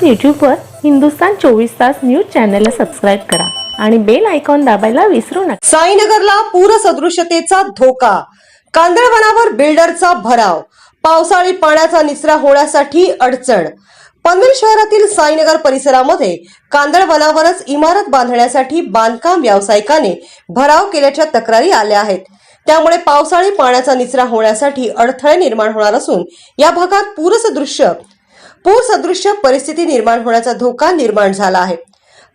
तसंच यूट्यूबवर हिंदुस्तान 24 तास न्यूज चॅनलला सबस्क्राईब करा आणि बेल आयकॉन दाबायला विसरू नका। साईनगरला पूरसदृश्यतेचा धोका, कांदळवनावर बिल्डरचा भराव, पावसाळी पाण्याचा निचरा होण्यासाठी अडचण। पनवेल शहरातील साईनगर परिसरामध्ये कांदळवनावरच इमारत बांधण्यासाठी बांधकाम व्यावसायिकाने भराव केल्याच्या तक्रारी आल्या आहेत। त्यामुळे पावसाळी पाण्याचा निचरा होण्यासाठी अडथळे निर्माण होणार असून या भागात पूरसदृश्य परिस्थिती निर्माण होण्याचा धोका निर्माण झाला आहे।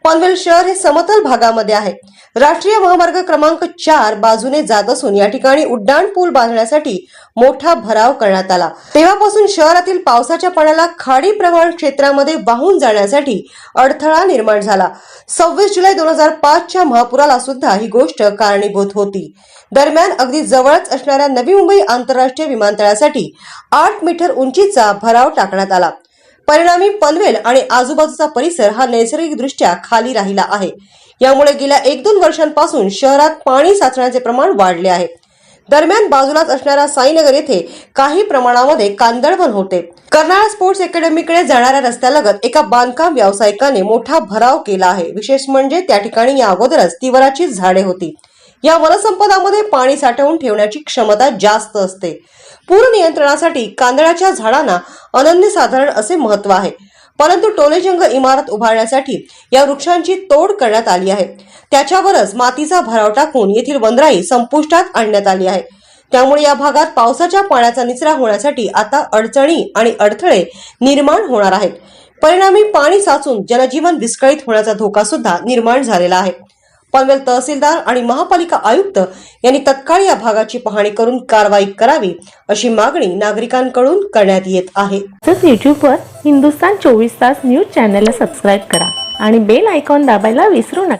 पनवेल शहर हे समतल भागामध्ये आहे। राष्ट्रीय महामार्ग क्रमांक 4 बाजूने जात असून या ठिकाणी उड्डाण पूल बांधण्यासाठी मोठा भराव करण्यात आला। तेव्हापासून शहरातील पावसाच्या पाण्याला खाडी प्रवण क्षेत्रामध्ये वाहून जाण्यासाठी अडथळा निर्माण झाला। 26 जुलै 2005 च्या महापुराला सुद्धा ही गोष्ट कारणीभूत होती। दरम्यान अगदी जवळच असणाऱ्या नवी मुंबई आंतरराष्ट्रीय विमानतळासाठी 8 मीटर उंचीचा भराव टाकण्यात आला। परिणामी पनवेल आणि आजूबाजूचा परिसर हा नैसर्गिकदृष्ट्या खाली राहिला आहे। यामुळे गेल्या 1-2 वर्षांपासून शहरात पाणी साचण्याचे प्रमाण वाढले आहे। दरम्यान बाजूलाच असणाऱ्या साईनगर येथे काही प्रमाणामध्ये कांदळवन होते। कर्नाळा स्पोर्ट्स अकॅडमीकडे जाणाऱ्या रस्त्यालगत एका बांधकाम व्यावसायिकाने मोठा भराव केला आहे। विशेष म्हणजे त्या ठिकाणी या अगोदरच तिवराची झाडे होती। या वनसंपदामध्ये पाणी साठवून ठेवण्याची क्षमता जास्त असते। पूर नियंत्रणासाठी कांदळाच्या झाडांना अनन्यसाधारण असे महत्त्व आहे। परंतु टोलेजंग इमारत उभारण्यासाठी या वृक्षांची तोड करण्यात आली आहे। त्याच्यावरच मातीचा भराव टाकून येथील वनराई संपुष्टात आणण्यात आली आहे। त्यामुळे या भागात पावसाच्या पाण्याचा निचरा होण्यासाठी आता अडचणी आणि अडथळे निर्माण होणार आहेत। परिणामी पाणी साचून जनजीवन विस्कळीत होण्याचा धोका सुद्धा निर्माण झालेला आहे। पनवेल तहसीलदार आणि महापालिका आयुक्त यांनी तत्काळ या भागाची पाहणी करून कारवाई करावी अशी मागणी नागरिकांकडून करण्यात येत आहे। तसंच यूट्यूबवर हिंदुस्तान 24 तास न्यूज चॅनलला सबस्क्राईब करा आणि बेल आयकॉन दाबायला विसरू नका।